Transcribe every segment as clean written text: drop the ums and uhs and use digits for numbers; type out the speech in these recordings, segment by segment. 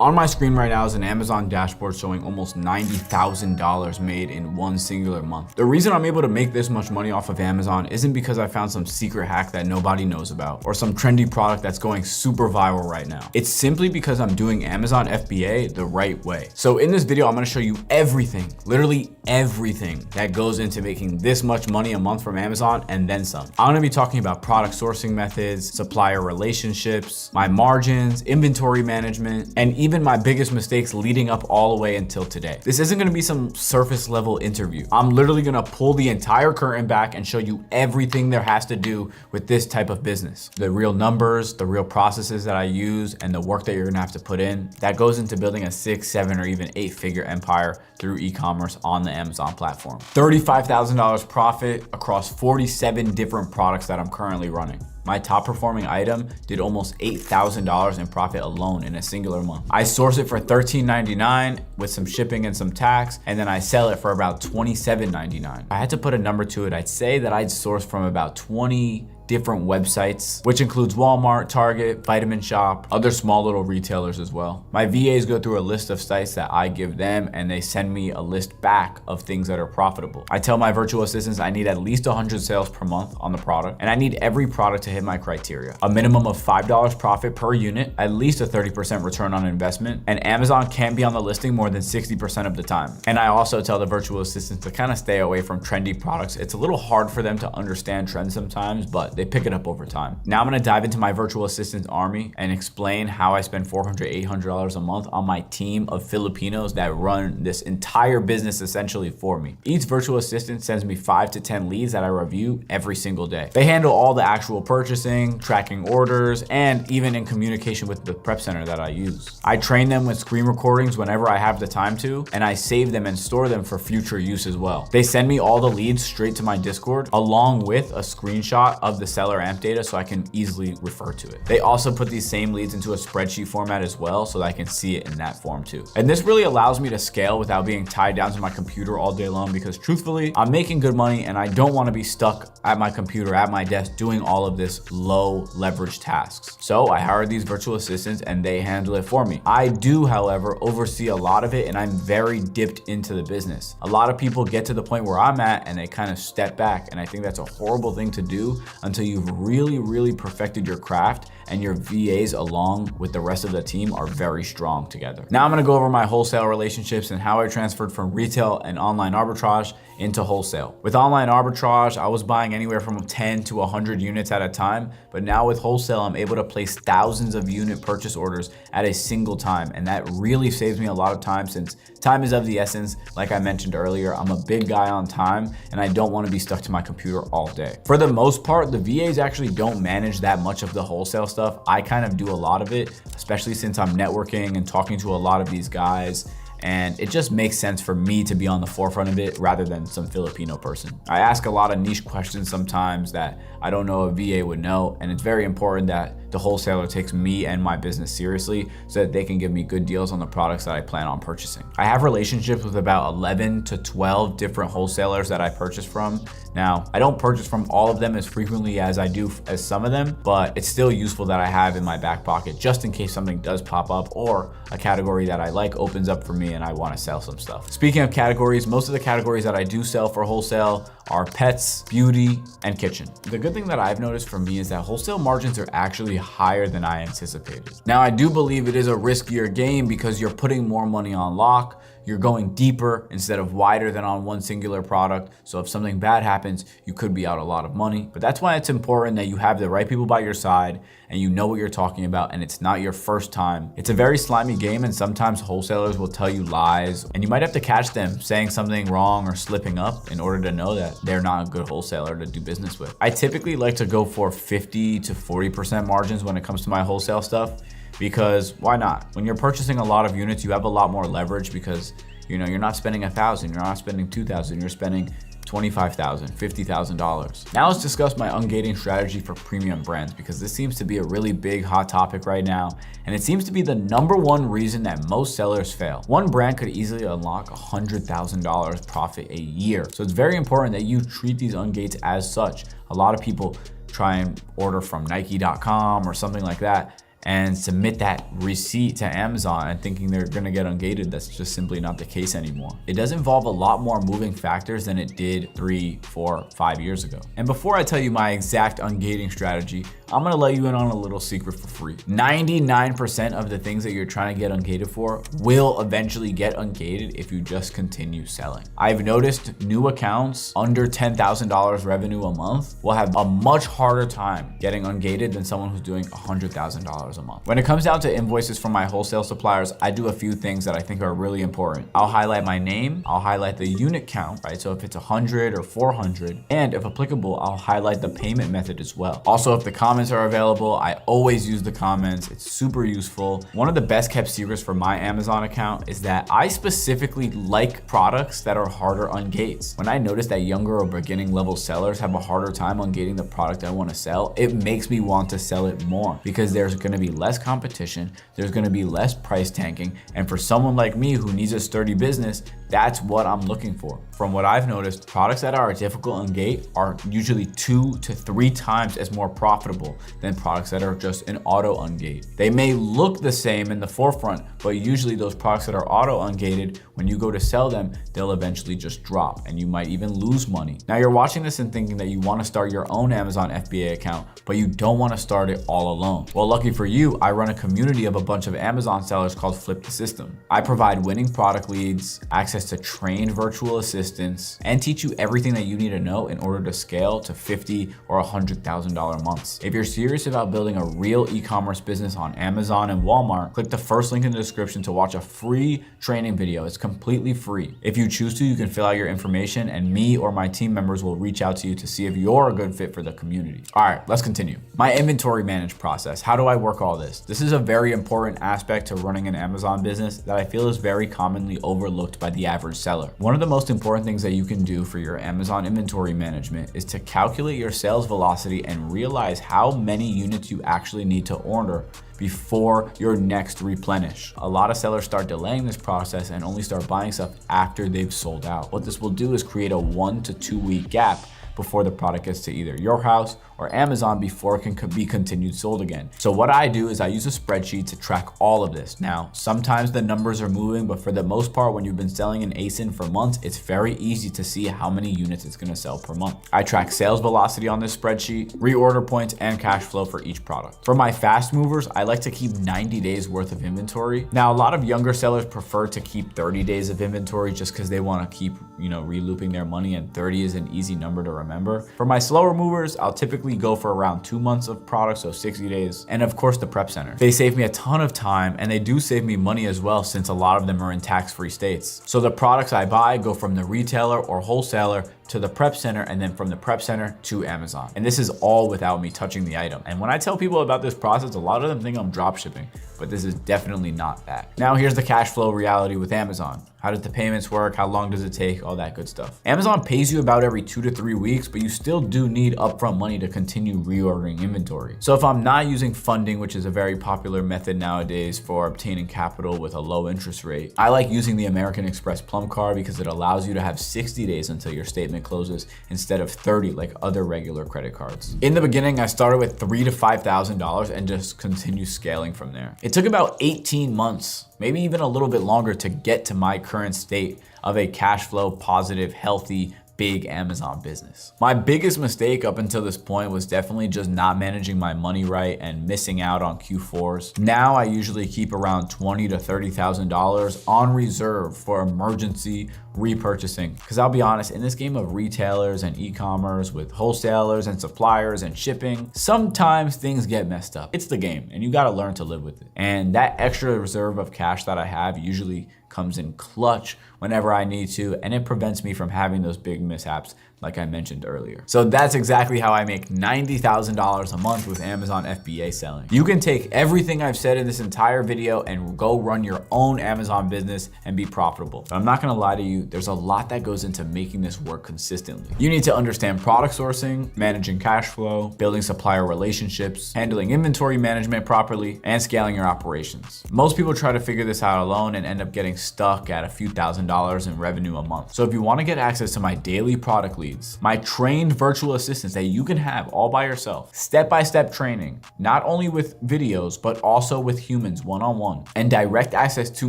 On my screen right now is an Amazon dashboard showing almost $90,000 made in one singular month. The reason I'm able to make this much money off of Amazon isn't because I found some secret hack that nobody knows about or some trendy product that's going super viral right now. It's simply because I'm doing Amazon FBA the right way. So in this video, I'm gonna show you everything, literally everything that goes into making this much money a month from Amazon and then some. I'm gonna be talking about product sourcing methods, supplier relationships, my margins, inventory management, and even my biggest mistakes leading up all the way until today. This isn't gonna be some surface level interview. I'm literally gonna pull the entire curtain back and show you everything there has to do with this type of business. The real numbers, the real processes that I use, and the work that you're gonna have to put in that goes into building a 6, 7, or even 8-figure empire through e-commerce on the Amazon platform. $35,000 profit across 47 different products that I'm currently running. My top performing item did almost $8,000 in profit alone in a singular month. I source it for $13.99 with some shipping and some tax, and then I sell it for about $27.99. If I had to put a number to it, I'd say that I'd source from about 20 different websites, which includes Walmart, Target, Vitamin Shop, other small little retailers as well. My VAs go through a list of sites that I give them, and they send me a list back of things that are profitable. I tell my virtual assistants I need at least 100 sales per month on the product, and I need every product to hit my criteria. A minimum of $5 profit per unit, at least a 30% return on investment, and Amazon can't be on the listing more than 60% of the time. And I also tell the virtual assistants to kind of stay away from trendy products. It's a little hard for them to understand trends sometimes, but they pick it up over time. Now I'm gonna dive into my virtual assistants army and explain how I spend $400, $800 a month on my team of Filipinos that run this entire business essentially for me. Each virtual assistant sends me 5 to 10 leads that I review every single day. They handle all the actual purchasing, tracking orders, and even in communication with the prep center that I use. I train them with screen recordings whenever I have the time to, and I save them and store them for future use as well. They send me all the leads straight to my Discord along with a screenshot of the seller AMP data so I can easily refer to it. They also put these same leads into a spreadsheet format as well so that I can see it in that form too. And this really allows me to scale without being tied down to my computer all day long, because truthfully, I'm making good money and I don't want to be stuck at my computer, at my desk, doing all of this low leverage tasks. So I hired these virtual assistants and they handle it for me. I do, however, oversee a lot of it, and I'm very dipped into the business. A lot of people get to the point where I'm at and they kind of step back, and I think that's a horrible thing to do until you've really perfected your craft and your VAs along with the rest of the team are very strong together. Now I'm gonna go over my wholesale relationships and how I transferred from retail and online arbitrage into wholesale. With online arbitrage, I was buying anywhere from 10 to 100 units at a time, but now with wholesale, I'm able to place thousands of unit purchase orders at a single time, and that really saves me a lot of time since time is of the essence. Like I mentioned earlier, I'm a big guy on time, and I don't want to be stuck to my computer all day. For the most part, the VAs actually don't manage that much of the wholesale stuff. I kind of do a lot of it, especially since I'm networking and talking to a lot of these guys. And it just makes sense for me to be on the forefront of it rather than some Filipino person. I ask a lot of niche questions sometimes that I don't know a VA would know, and it's very important that the wholesaler takes me and my business seriously so that they can give me good deals on the products that I plan on purchasing. I have relationships with about 11 to 12 different wholesalers that I purchase from. Now, I don't purchase from all of them as frequently as I do as some of them, but it's still useful that I have in my back pocket just in case something does pop up or a category that I like opens up for me and I want to sell some stuff. Speaking of categories, most of the categories that I do sell for wholesale are pets, beauty, and kitchen. The good thing that I've noticed for me is that wholesale margins are actually higher than I anticipated. Now, I do believe it is a riskier game because you're putting more money on lock, you're going deeper instead of wider than on one singular product. So if something bad happens, you could be out a lot of money. But that's why it's important that you have the right people by your side and you know what you're talking about, and it's not your first time. It's a very slimy game, and sometimes wholesalers will tell you lies, and you might have to catch them saying something wrong or slipping up in order to know that they're not a good wholesaler to do business with. I typically like to go for 50 to 40% margins when it comes to my wholesale stuff, because why not? When you're purchasing a lot of units, you have a lot more leverage because you're not spending $1,000, you're not spending $2,000, you're spending $25,000, $50,000. Now let's discuss my ungating strategy for premium brands, because this seems to be a really big hot topic right now, and it seems to be the #1 reason that most sellers fail. One brand could easily unlock $100,000 profit a year. So it's very important that you treat these ungates as such. A lot of people try and order from Nike.com or something like that, and submit that receipt to Amazon and thinking they're gonna get ungated. That's just simply not the case anymore. It does involve a lot more moving factors than it did 3, 4, 5 years ago. And before I tell you my exact ungating strategy, I'm gonna let you in on a little secret for free. 99% of the things that you're trying to get ungated for will eventually get ungated if you just continue selling. I've noticed new accounts under $10,000 revenue a month will have a much harder time getting ungated than someone who's doing $100,000 a month. When it comes down to invoices from my wholesale suppliers, I do a few things that I think are really important. I'll highlight my name, I'll highlight the unit count, right? So if it's 100 or 400, and if applicable, I'll highlight the payment method as well. Also, if the comments are available, I always use the comments. It's super useful. One of the best kept secrets for my Amazon account is that I specifically like products that are harder on gates. When I notice that younger or beginning level sellers have a harder time on gating the product I want to sell, it makes me want to sell it more because there's going to be less competition, there's going to be less price tanking, and for someone like me who needs a sturdy business, that's what I'm looking for. From what I've noticed, products that are difficult on gate are usually 2 to 3 times as more profitable than products that are just an auto ungate. They may look the same in the forefront, but usually those products that are auto ungated, when you go to sell them, they'll eventually just drop and you might even lose money. Now you're watching this and thinking that you want to start your own Amazon FBA account, but you don't want to start it all alone. Well, lucky for you, I run a community of a bunch of Amazon sellers called Flip the System. I provide winning product leads, access to trained virtual assistants, and teach you everything that you need to know in order to scale to $50,000 or $100,000 months. If you're serious about building a real e-commerce business on Amazon and Walmart, click the first link in the description to watch a free training video. It's completely free. If you choose to, you can fill out your information and me or my team members will reach out to you to see if you're a good fit for the community. All right, let's continue. My inventory management process. How do I work all this? This is a very important aspect to running an Amazon business that I feel is very commonly overlooked by the average seller. One of the most important things that you can do for your Amazon inventory management is to calculate your sales velocity and realize how many units you actually need to order before your next replenish. A lot of sellers start delaying this process and only start buying stuff after they've sold out. What this will do is create a 1 to 2 week gap before the product gets to either your house or Amazon before it can be continued sold again. So what I do is I use a spreadsheet to track all of this. Now, sometimes the numbers are moving, but for the most part, when you've been selling an ASIN for months, it's very easy to see how many units it's gonna sell per month. I track sales velocity on this spreadsheet, reorder points, and cash flow for each product. For my fast movers, I like to keep 90 days worth of inventory. Now, a lot of younger sellers prefer to keep 30 days of inventory just because they wanna keep, relooping their money, and 30 is an easy number to remember. For my slower movers, I'll typically go for around 2 months of product, so 60 days. And of course, the prep center. They save me a ton of time and they do save me money as well, since a lot of them are in tax-free states. So the products I buy go from the retailer or wholesaler to the prep center, and then from the prep center to Amazon. And this is all without me touching the item. And when I tell people about this process, a lot of them think I'm drop shipping, but this is definitely not that. Now here's the cash flow reality with Amazon. How does the payments work? How long does it take? All that good stuff. Amazon pays you about every 2 to 3 weeks, but you still do need upfront money to continue reordering inventory. So if I'm not using funding, which is a very popular method nowadays for obtaining capital with a low interest rate, I like using the American Express Plum Card because it allows you to have 60 days until your statement closes instead of 30 like other regular credit cards. In the beginning, I started with $3,000 to $5,000 and just continue scaling from there. It took about 18 months, maybe even a little bit longer, to get to my current state of a cash flow positive, healthy, big Amazon business. My biggest mistake up until this point was definitely just not managing my money right and missing out on Q4s. Now I usually keep around $20,000 to $30,000 on reserve for emergency repurchasing. Because I'll be honest, in this game of retailers and e-commerce with wholesalers and suppliers and shipping, sometimes things get messed up. It's the game and you gotta learn to live with it. And that extra reserve of cash that I have usually comes in clutch whenever I need to, and it prevents me from having those big mishaps like I mentioned earlier. So that's exactly how I make $90,000 a month with Amazon FBA selling. You can take everything I've said in this entire video and go run your own Amazon business and be profitable. But I'm not gonna lie to you, there's a lot that goes into making this work consistently. You need to understand product sourcing, managing cash flow, building supplier relationships, handling inventory management properly, and scaling your operations. Most people try to figure this out alone and end up getting stuck at a few $1,000s in revenue a month. So if you wanna get access to my daily product leads, leads. My trained virtual assistants that you can have all by yourself. Step-by-step training, not only with videos, but also with humans one-on-one, and direct access to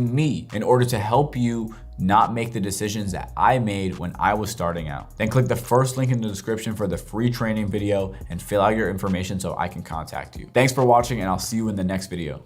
me in order to help you not make the decisions that I made when I was starting out. Then click the first link in the description for the free training video and fill out your information so I can contact you. Thanks for watching, and I'll see you in the next video.